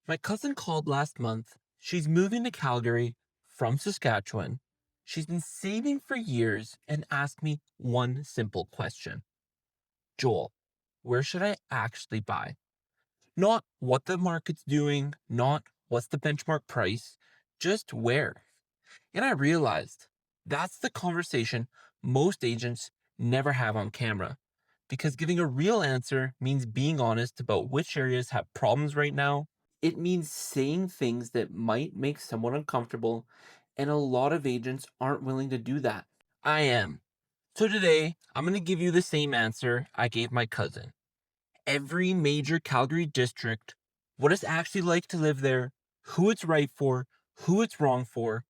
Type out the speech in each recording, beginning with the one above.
My cousin called last month. She's moving to Calgary from Saskatchewan. She's been saving for years and asked me one simple question. Joel, where should I actually buy? Not what the market's doing, not what's the benchmark price, just where. And I realized that's the conversation most agents never have on camera. Because giving a real answer means being honest about which areas have problems right now. It means saying things that might make someone uncomfortable, and a lot of agents aren't willing to do that. I am. So today, I'm going to give you the same answer I gave my cousin. Every major Calgary district, what it's actually like to live there, who it's right for, who it's wrong for,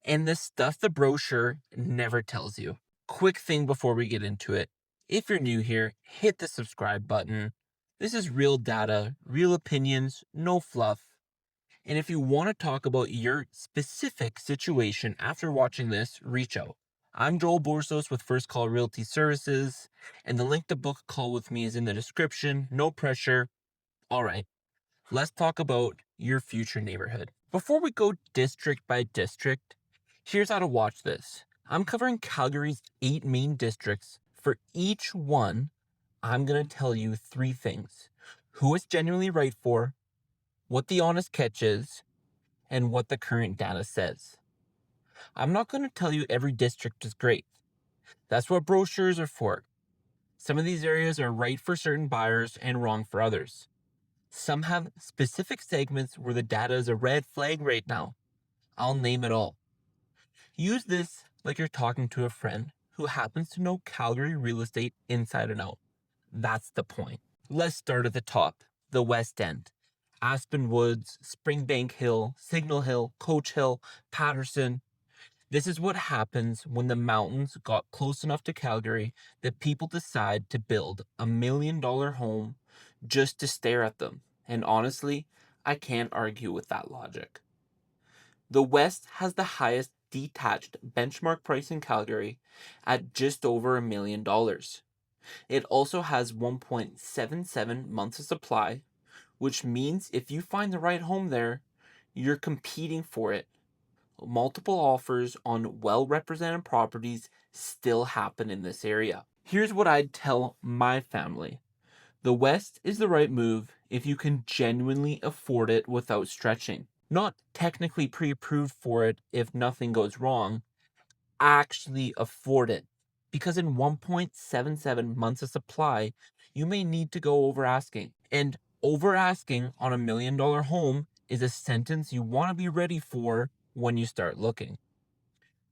and the stuff the brochure never tells you. Quick thing before we get into it. If you're new here, hit the subscribe button. This is real data, real opinions, no fluff. And if you want to talk about your specific situation after watching this, reach out. I'm Joel Borsos with First Call Realty Services, and the link to book a call with me is in the description. No pressure. All right, let's talk about your future neighborhood. Before we go district by district, here's how to watch this. I'm covering Calgary's 8 main districts. For each one, I'm going to tell you 3 things: who it's genuinely right for, what the honest catch is, and what the current data says. I'm not going to tell you every district is great. That's what brochures are for. Some of these areas are right for certain buyers and wrong for others. Some have specific segments where the data is a red flag right now. I'll name it all. Use this like you're talking to a friend who happens to know Calgary real estate inside and out. That's the point. Let's start at the top, the West End. Aspen Woods, Springbank Hill, Signal Hill, Coach Hill, Patterson. This is what happens when the mountains got close enough to Calgary that people decide to build $1 million home just to stare at them. And honestly, I can't argue with that logic. The West has the highest detached benchmark price in Calgary at just over $1 million. It also has 1.77 months of supply, which means if you find the right home there, you're competing for it. Multiple offers on well-represented properties still happen in this area. Here's what I'd tell my family. The West is the right move if you can genuinely afford it without stretching. Not technically pre-approved for it if nothing goes wrong, actually afford it. Because in 1.77 months of supply, you may need to go over asking. And over asking on $1 million home is a sentence you want to be ready for when you start looking.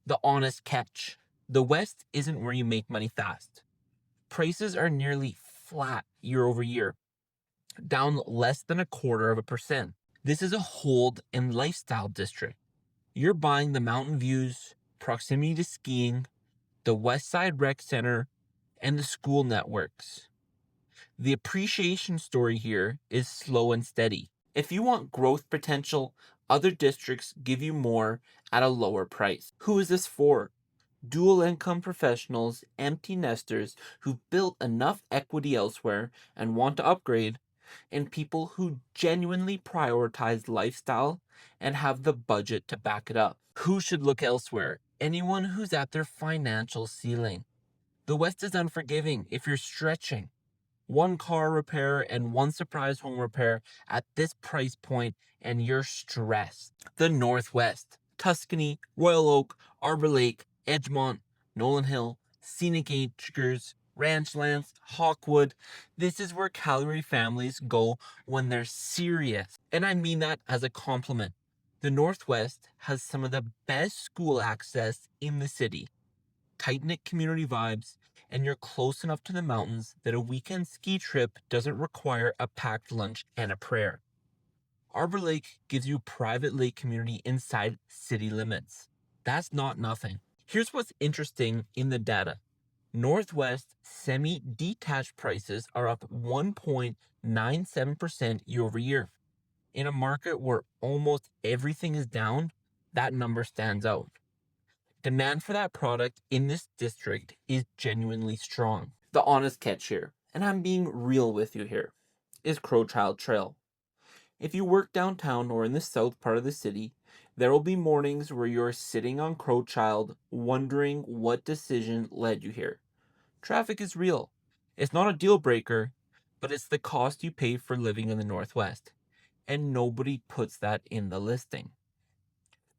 The honest catch. The West isn't where you make money fast. Prices are nearly flat year over year, down less than 0.25%. This is a hold and lifestyle district. You're buying the mountain views, proximity to skiing, the West Side Rec Center, and the school networks. The appreciation story here is slow and steady. If you want growth potential, other districts give you more at a lower price. Who is this for? Dual income professionals, empty nesters who've built enough equity elsewhere and want to upgrade, and people who genuinely prioritize lifestyle and have the budget to back it up. Who should look elsewhere? Anyone who's at their financial ceiling. The West is unforgiving if you're stretching. One car repair and one surprise home repair at this price point, and you're stressed. The Northwest, Tuscany, Royal Oak, Arbor Lake, Edgemont, Nolan Hill, Scenic Acres, Ranchlands, Hawkwood. This is where Calgary families go when they're serious. And I mean that as a compliment. The Northwest has some of the best school access in the city, tight-knit community vibes, and you're close enough to the mountains that a weekend ski trip doesn't require a packed lunch and a prayer. Arbor Lake gives you private lake community inside city limits. That's not nothing. Here's what's interesting in the data. Northwest semi-detached prices are up 1.97% year over year. In a market where almost everything is down, that number stands out. Demand for that product in this district is genuinely strong. The honest catch here, and I'm being real with you here, is Crowchild Trail. If you work downtown or in the south part of the city, there will be mornings where you're sitting on Crowchild wondering what decision led you here. Traffic is real. It's not a deal breaker, but it's the cost you pay for living in the Northwest. And nobody puts that in the listing.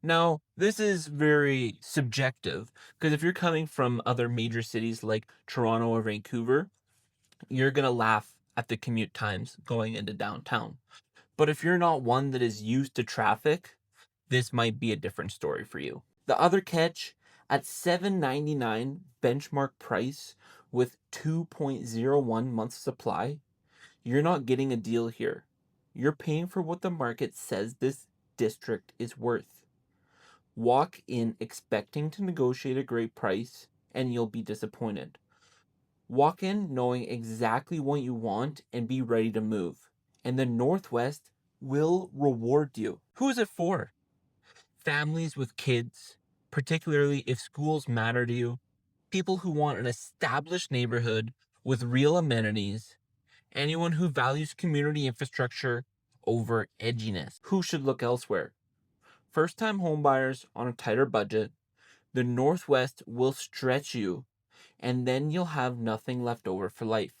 Now, this is very subjective because if you're coming from other major cities like Toronto or Vancouver, you're going to laugh at the commute times going into downtown. But if you're not one that is used to traffic, this might be a different story for you. The other catch, at $7.99 benchmark price with 2.01 months supply, you're not getting a deal here. You're paying for what the market says this district is worth. Walk in expecting to negotiate a great price and you'll be disappointed. Walk in knowing exactly what you want and be ready to move. And the Northwest will reward you. Who is it for? Families with kids, particularly if schools matter to you, people who want an established neighborhood with real amenities, anyone who values community infrastructure over edginess. Who should look elsewhere? First time homebuyers on a tighter budget, the Northwest will stretch you, and then you'll have nothing left over for life.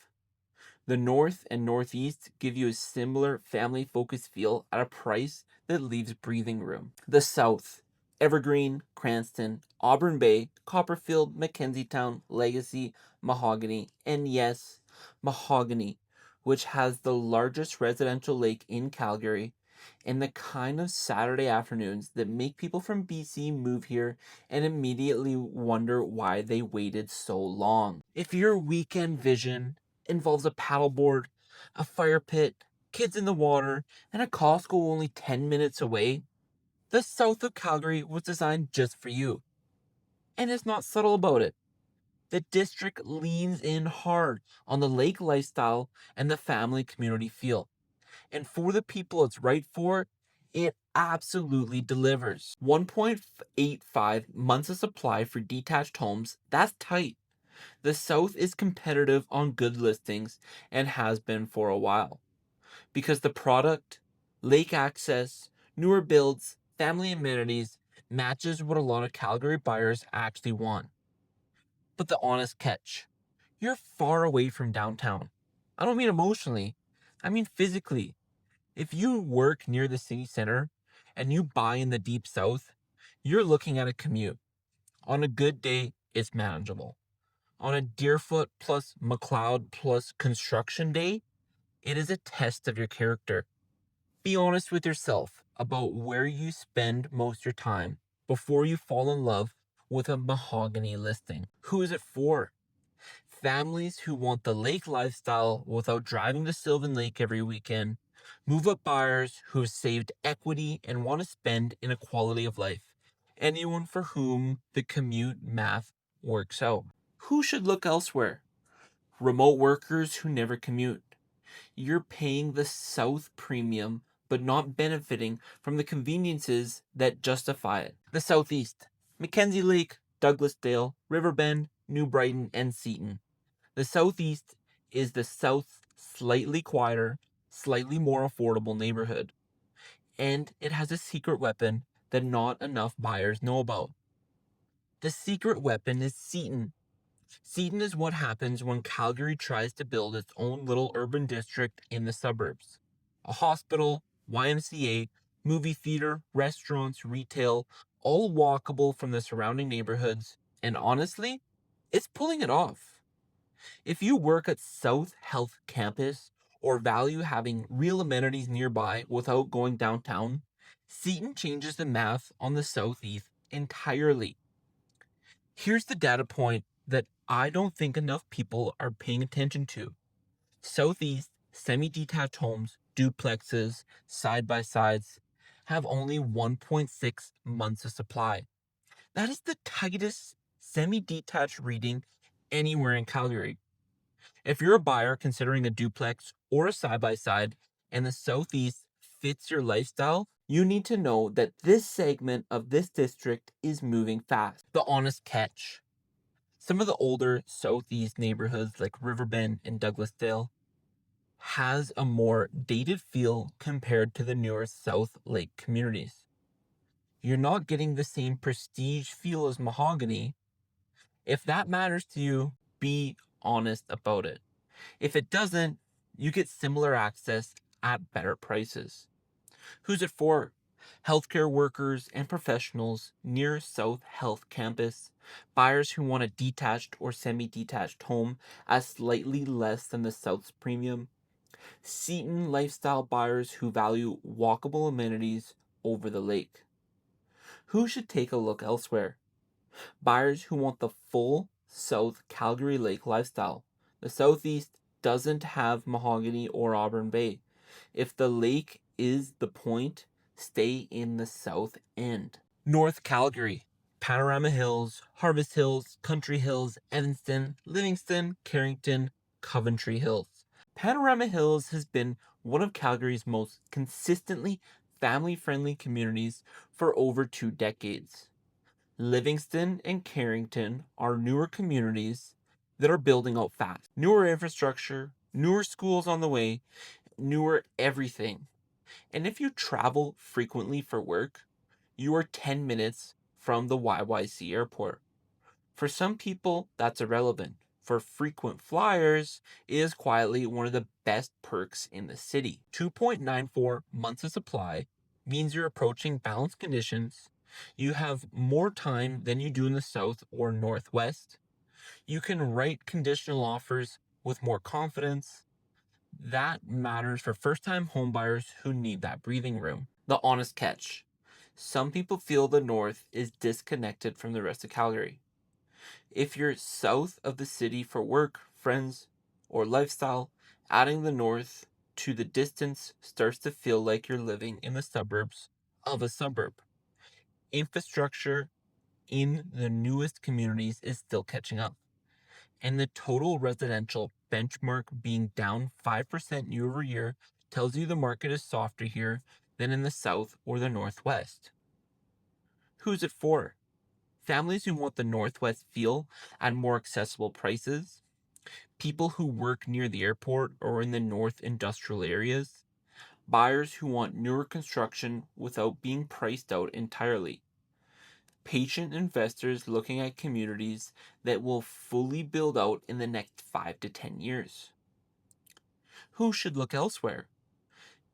The North and Northeast give you a similar family focused feel at a price that leaves breathing room. The South, Evergreen, Cranston, Auburn Bay, Copperfield, Mackenziestown, Legacy, Mahogany, and yes, Mahogany, which has the largest residential lake in Calgary, and the kind of Saturday afternoons that make people from BC move here and immediately wonder why they waited so long. If your weekend vision involves a paddleboard, a fire pit, kids in the water, and a Costco only 10 minutes away, the south of Calgary was designed just for you. And it's not subtle about it. The district leans in hard on the lake lifestyle and the family community feel. And for the people it's right for, it absolutely delivers. 1.85 months of supply for detached homes, that's tight. The South is competitive on good listings and has been for a while because the product, lake access, newer builds, family amenities matches what a lot of Calgary buyers actually want. But the honest catch, you're far away from downtown. I don't mean emotionally, I mean physically. If you work near the city center and you buy in the deep south, you're looking at a commute. On a good day, it's manageable. On a Deerfoot plus McLeod plus construction day, it is a test of your character. Be honest with yourself about where you spend most of your time before you fall in love with a mahogany listing. Who is it for? Families who want the lake lifestyle without driving to Sylvan Lake every weekend. Move up buyers who have saved equity and want to spend in a quality of life. Anyone for whom the commute math works out. Who should look elsewhere? Remote workers who never commute. You're paying the South premium, but not benefiting from the conveniences that justify it. The Southeast, Mackenzie Lake, Douglasdale, Riverbend, New Brighton, and Seton. The Southeast is the South's slightly quieter, slightly more affordable neighborhood. And it has a secret weapon that not enough buyers know about. The secret weapon is Seton. Seton is what happens when Calgary tries to build its own little urban district in the suburbs. A hospital, YMCA, movie theater, restaurants, retail, all walkable from the surrounding neighborhoods, and honestly, it's pulling it off. If you work at South Health Campus or value having real amenities nearby without going downtown, Seton changes the math on the Southeast entirely. Here's the data point that I don't think enough people are paying attention to. Southeast semi detached homes, duplexes, side by sides have only 1.6 months of supply. That is the tightest semi detached reading anywhere in Calgary. If you're a buyer considering a duplex or a side by side and the Southeast fits your lifestyle, you need to know that this segment of this district is moving fast. The honest catch. Some of the older Southeast neighborhoods like Riverbend and Douglasdale has a more dated feel compared to the newer South Lake communities. You're not getting the same prestige feel as mahogany. If that matters to you, be honest about it. If it doesn't, you get similar access at better prices. Who's it for? Healthcare workers and professionals near South Health Campus, buyers who want a detached or semi detached home at slightly less than the South's premium, Seton lifestyle buyers who value walkable amenities over the lake. Who should take a look elsewhere? Buyers who want the full South Calgary Lake lifestyle. The Southeast doesn't have Mahogany or Auburn Bay. If the lake is the point, stay in the South End. North Calgary, Panorama Hills, Harvest Hills, Country Hills, Evanston, Livingston, Carrington, Coventry Hills. Panorama Hills has been one of Calgary's most consistently family friendly communities for over 2 decades. Livingston and Carrington are newer communities that are building out fast. Newer infrastructure, newer schools on the way, newer everything. And if you travel frequently for work, you are 10 minutes from the YYC airport. For some people, that's irrelevant. For frequent flyers, it is quietly one of the best perks in the city. 2.94 months of supply means you're approaching balanced conditions. You have more time than you do in the south or northwest. You can write conditional offers with more confidence. That matters for first time homebuyers who need that breathing room. The honest catch: some people feel the north is disconnected from the rest of Calgary. If you're south of the city for work, friends, or lifestyle, adding the north to the distance starts to feel like you're living in the suburbs of a suburb. Infrastructure in the newest communities is still catching up, and the total residential benchmark being down 5% year over year tells you the market is softer here than in the south or the northwest. Who's it for? Families who want the northwest feel at more accessible prices, people who work near the airport or in the north industrial areas, buyers who want newer construction without being priced out entirely, patient investors looking at communities that will fully build out in the next 5 to 10 years. Who should look elsewhere?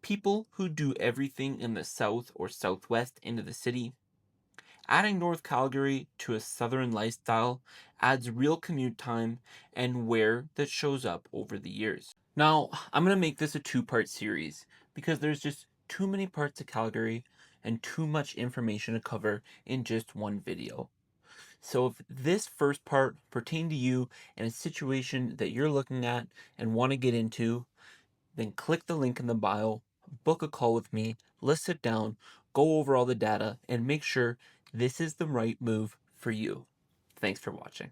People who do everything in the south or southwest into the city. Adding North Calgary to a southern lifestyle adds real commute time and wear that shows up over the years. Now, I'm going to make this a two-part series because there's just too many parts of Calgary and too much information to cover in just one video. So if this first part pertained to you and a situation that you're looking at and want to get into, then click the link in the bio, book a call with me, let's sit down, go over all the data, and make sure this is the right move for you. Thanks for watching.